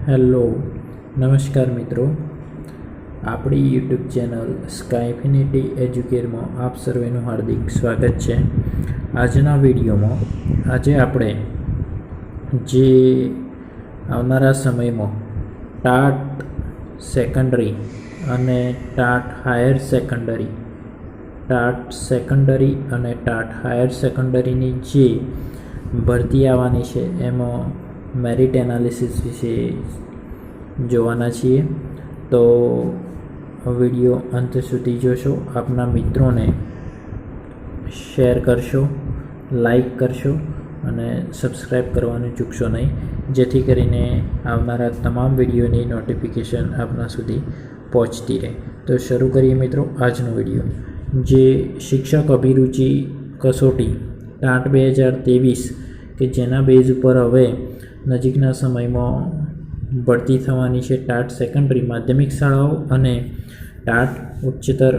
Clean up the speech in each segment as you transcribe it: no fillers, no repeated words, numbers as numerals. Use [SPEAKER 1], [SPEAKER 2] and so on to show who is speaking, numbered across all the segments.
[SPEAKER 1] Hello નમસ્કાર મિત્રો, આપણી યુટ્યુબ ચેનલ સ્કાયફિનિટી એજ્યુકેરમાં આપ સર્વેનું હાર્દિક સ્વાગત છે। આજના વિડીયોમાં આજે આપણે જે આવનારા સમયમાં ટાટ સેકન્ડરી અને ટાટ હાયર સેકન્ડરીની જે ભરતી આવવાની છે એમાં મેરિટ એનાલિસિસ વિશે જોવાના છીએ। તો વિડીયો અંત સુધી જોશો, આપના મિત્રોને શેર કરશો, લાઈક કરશો અને સબસ્ક્રાઈબ કરવાનું ચૂકશો નહીં, જેથી કરીને આવનારા તમામ વિડીયોની નોટિફિકેશન આપના સુધી પહોંચતી રહે। તો શરૂ કરીએ મિત્રો આજનો વિડીયો। જે શિક્ષક અભિરુચિ કસોટી ટાટ 2023 કે જેના બેઝ ઉપર હવે નજીકના સમયમાં ભરતી થવાની છે ટાટ સેકન્ડરી માધ્યમિક શાળાઓ અને ટાટ ઉચ્ચતર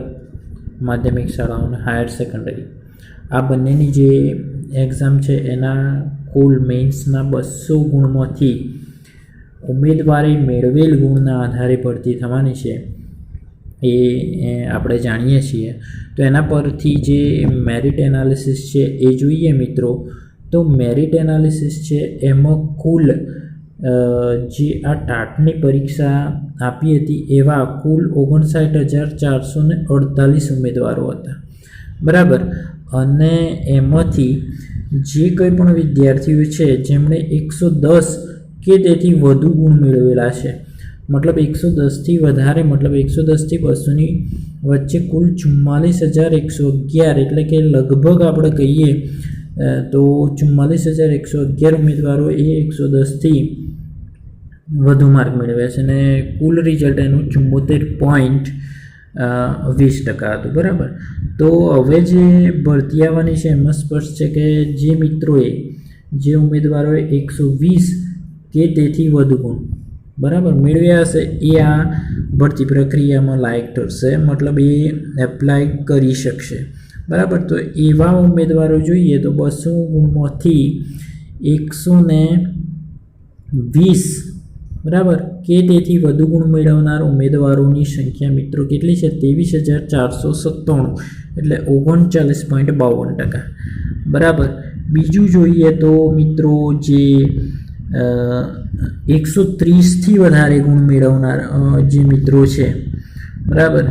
[SPEAKER 1] માધ્યમિક શાળાઓ અને હાયર સેકન્ડરી, આ બંનેની જે એક્ઝામ છે એના કુલ મેઇન્સના 200 ગુણમાંથી ઉમેદવારે મેળવેલ ગુણના આધારે ભરતી થવાની છે એ આપણે જાણીએ છીએ। તો એના પરથી જે મેરિટ એનાલિસિસ છે એ જોઈએ મિત્રો। તો મેરિટ એનાલિસિસ છે એમાં કુલ જે આ ટાટની પરીક્ષા આપી હતી એવા કુલ 59,448 ઉમેદવારો હતા, બરાબર। અને એમાંથી જે કંઈ પણ વિદ્યાર્થીઓ છે જેમણે 110 કે તેથી વધુ ગુણ મેળવેલા છે, મતલબ 110થી વધારે, મતલબ 110 થી 200ની વચ્ચે કુલ 44,111, એટલે કે લગભગ આપણે કહીએ તો 44,111 ઉમેદવારો એ 110થી વધુ માર્ક મેળવ્યા છે અને કુલ રિઝલ્ટ એનું 74.20% હતું, બરાબર। તો હવે જે ભરતી આવવાની છે એમાં સ્પષ્ટ છે કે જે ઉમેદવારોએ 120 કે તેથી વધુ ગુણ બરાબર મેળવ્યા હશે એ આ ભરતી પ્રક્રિયામાં લાયક ઠરશે, મતલબ એ એપ્લાય કરી શકશે, બરાબર। તો એવા ઉમેદવારો જોઈએ તો 200 ગુણમાંથી 120 બરાબર કે તેથી વધુ ગુણ મેળવનાર ઉમેદવારોની સંખ્યા મિત્રો કેટલી છે? 23,497, એટલે 39.52%, બરાબર। બીજું જોઈએ તો મિત્રો જે 130થી વધારે ગુણ મેળવનાર જે મિત્રો છે, બરાબર,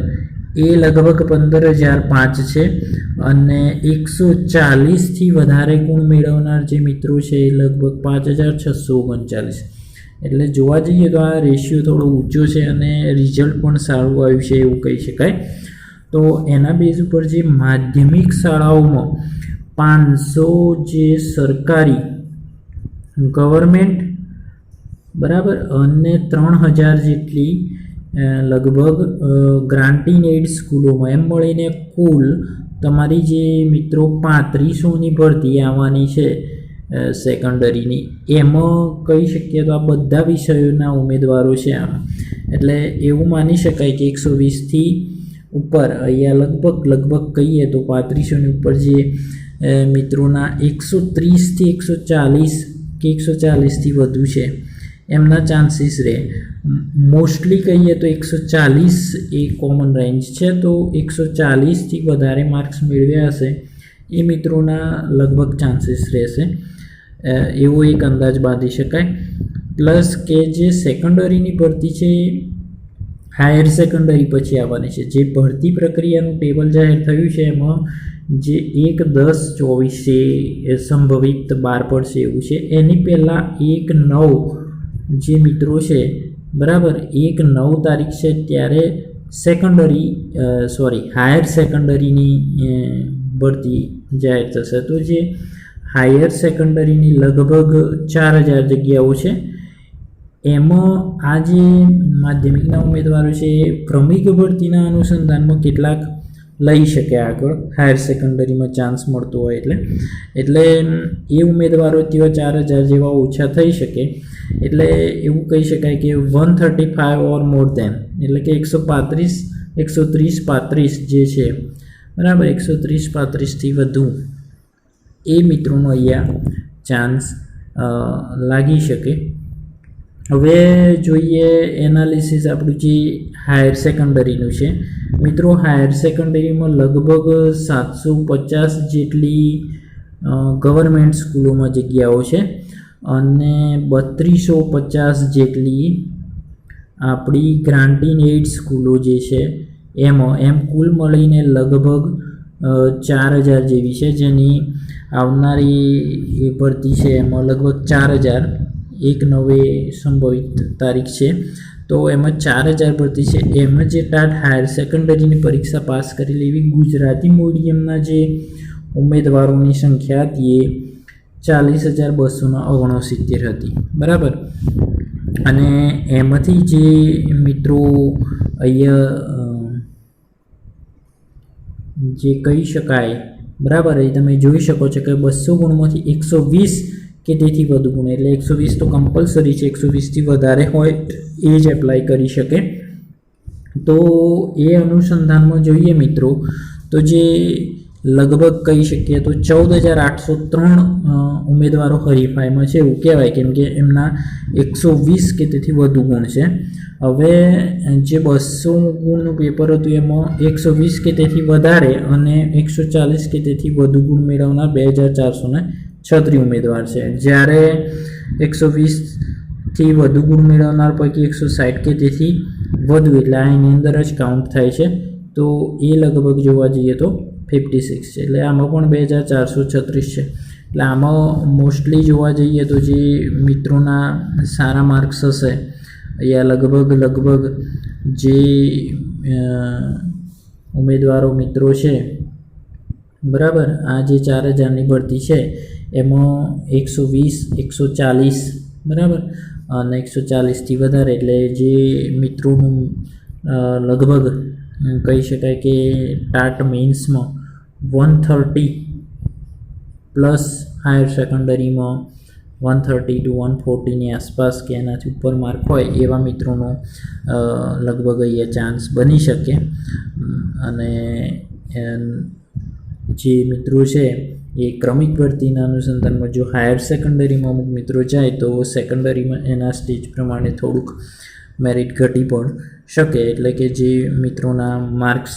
[SPEAKER 1] એ લગભગ 15,005 છે અને 140થી વધારે ગુણ મેળવનાર જે મિત્રો છે એ લગભગ 5,639, એટલે જોવા જઈએ તો આ રેશિયો થોડો ઊંચો છે અને રિઝલ્ટ પણ સારું આવ્યું છે એવું કહી શકાય। તો એના બેઝ ઉપર જે માધ્યમિક શાળાઓમાં 500 જે સરકારી ગવર્મેન્ટ, બરાબર, અને 3,000 જેટલી લગભગ ગ્રાન્ટીન એડ સ્કૂલોમાં એમ મળીને કુલ તમારી જે મિત્રો 3500ની ભરતી આવવાની છે સેકન્ડરીની, એમાં કહી શકીએ તો આ બધા વિષયોના ઉમેદવારો છે આમાં, એટલે એવું માની શકાય કે 120થી ઉપર, અહીંયા લગભગ કહીએ તો 3500ની ઉપર જે મિત્રોના 130થી 140 કે 140થી વધુ છે એમના ચાન્સીસ રહે। મોસ્ટલી કહીએ તો 140 એ કોમન રેન્જ છે, તો 140થી વધારે માર્ક્સ મેળવ્યા હશે એ મિત્રોના લગભગ ચાન્સીસ રહેશે, એવો એક અંદાજ બાંધી શકાય। પ્લસ કે જે સેકન્ડરીની ભરતી છે હાયર સેકન્ડરી પછી આવવાની છે, જે ભરતી પ્રક્રિયાનું ટેબલ જાહેર થયું છે એમાં જે 1/10/24 સંભવિત બહાર પડશે એવું છે, એની પહેલાં 1/9 જે મિત્રો છે, બરાબર, 1/9 તારીખ છે ત્યારે હાયર સેકન્ડરીની ભરતી જાહેર થશે। તો જે હાયર સેકન્ડરીની લગભગ 4,000 જગ્યાઓ છે એમાં આ જે માધ્યમિકના ઉમેદવારો છે એ ક્રમિક ભરતીના અનુસંધાનમાં કેટલાક લઈ શકે આગળ, હાયર સેકન્ડરીમાં ચાન્સ મળતો હોય એટલે એ ઉમેદવારો તેવા 4,000 જેવા ઓછા થઈ શકે, એટલે એવું કહી શકાય કે 135 ઓર મોર ધેન, એટલે કે 130-35 જે છે, બરાબર, 130-35થી વધુ એ મિત્રોનો અહીંયા ચાન્સ લાગી શકે। હવે જોઈએ એનાલિસિસ આપણું જે હાયર સેકન્ડરીનું છે મિત્રો. હાયર સેકન્ડરીમાં લગભગ 750 જેટલી ગવર્મેન્ટ સ્કૂલોમાં જગ્યાઓ છે અને 3250 જેટલી આપણી ગ્રાન્ટીન એઇડ સ્કૂલો જે છે એમ કુલ મળીને લગભગ 4000 જેવી છે, જેની આવનારી ભરતી છે એમાં લગભગ 4000 એક નવે સંભવિત તારીખ છે, તો એમાં 4000 ભરતી છે. એમાં જે ટાટ હાયર સેકન્ડરીની પરીક્ષા પાસ કરેલી એવી ગુજરાતી મીડિયમના જે ઉમેદવારોની સંખ્યા હતી એ 40,269 હતી, બરાબર. અને એમાંથી જે મિત્રો અહીંયા જે કહી શકાય, બરાબર, એ તમે જોઈ શકો છો કે 200 ગુણમાંથી 120 કે તેથી વધુ ગુણ, એટલે 120 તો કમ્પલસરી છે, 120થી વધારે હોય એ જ એપ્લાય કરી શકે. તો એ અનુસંધાનમાં જોઈએ મિત્રો તો જે લગભગ કહી શકીએ તો 14,803 ઉમેદવારો હરીફાઈમાં છે એવું કહેવાય, કેમ કે એમના 120 કે તેથી વધુ ગુણ છે. હવે જે 200 ગુણનું પેપર હતું એમાં 120 કે તેથી વધારે અને 140 કે તેથી વધુ ગુણ મેળવનાર 2,436 ઉમેદવાર છે, જ્યારે 120થી વધુ ગુણ મેળવનાર પૈકી 160 કે તેથી વધુ, એટલે આ એની અંદર જ કાઉન્ટ થાય છે. તો એ લગભગ જોવા જઈએ તો 56 છે, એટલે આમાં પણ 2,436 છે. એટલે આમાં મોસ્ટલી જોવા જઈએ તો જે મિત્રોના સારા માર્ક્સ હશે અહીંયા લગભગ જે ઉમેદવારો મિત્રો છે, બરાબર, આ જે 4000ની ભરતી છે એમાં 120, 140, બરાબર, અને 140થી વધારે, એટલે જે મિત્રોનું લગભગ કહી શકાય કે ટાટ મેઇન્સમાં 130 પ્લસ હાયર સેકન્ડરીમાં 130 to 140ની આસપાસ કે એનાથી ઉપર માર્ક હોય એવા મિત્રોનો લગભગ અહીંયા ચાન્સ બની શકે. અને જે મિત્રો છે એ ક્રમિક ભરતીના અનુસંધાનમાં જો હાયર સેકન્ડરીમાં અમુક મિત્રો જાય તો સેકન્ડરીમાં એના સ્ટેજ પ્રમાણે થોડુંક મેરિટ ઘટી પણ શકે, એટલે કે જે મિત્રોના માર્ક્સ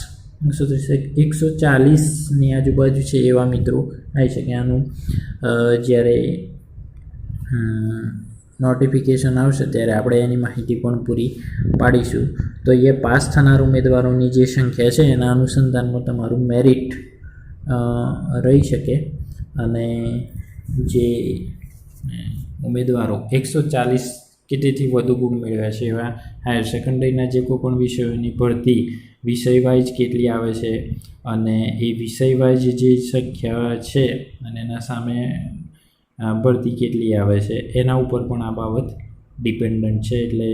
[SPEAKER 1] 140ની આજુબાજુ છે એવા મિત્રો આવી શકે. આનું જ્યારે નોટિફિકેશન આવશે ત્યારે આપણે એની માહિતી પણ પૂરી પાડીશું. તો એ પાસ થનાર ઉમેદવારોની જે સંખ્યા છે એના અનુસંધાનમાં તમારું મેરિટ રહી શકે. અને જે ઉમેદવારો 140 કે તેથી વધુ ગુણ મેળવ્યા છે એવા હાયર સેકન્ડરીના જે કોઈ પણ વિષયોની ભરતી વિષય વાઇઝ કેટલી આવે છે અને એ વિષય વાઇઝ જે સંખ્યા છે અને એના સામે ભરતી કેટલી આવે છે એના ઉપર પણ આ બાબત ડિપેન્ડન્ટ છે. એટલે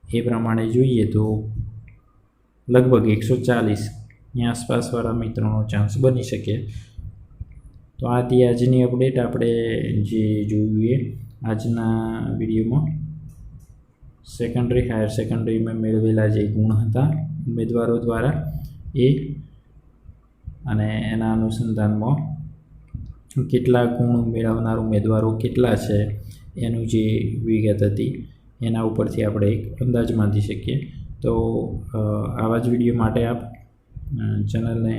[SPEAKER 1] એ પ્રમાણે જોઈએ તો લગભગ 140ની આસપાસવાળા મિત્રોનો ચાન્સ બની શકે. તો આ હતી આજની અપડેટ. આપણે જે જોયું એ આજના વિડીયોમાં હાયર સેકન્ડરીમાં મેળવેલા જે ગુણ હતા ઉમેદવારો દ્વારા એ અને એના અનુસંધાનમાં કેટલા ગુણ મેળવનાર ઉમેદવારો કેટલા છે એનું જે વિગત હતી એના ઉપરથી આપણે એક અંદાજ બાંધી શકીએ. તો આવા જ વિડીયો માટે આપ ચેનલને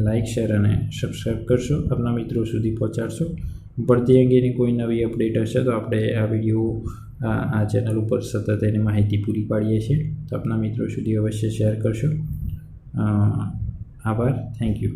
[SPEAKER 1] લાઇક, શેર અને સબસ્ક્રાઈબ કરશો, આપના મિત્રો સુધી પહોંચાડશો. ભરતી અંગેની કોઈ નવી અપડેટ હશે તો આપણે આ વિડીયો આ ચેનલ ઉપર સતત એની માહિતી પૂરી પાડીએ છીએ, તો આપના મિત્રો સુધી અવશ્ય શેર કરશો. આભાર. Thank you.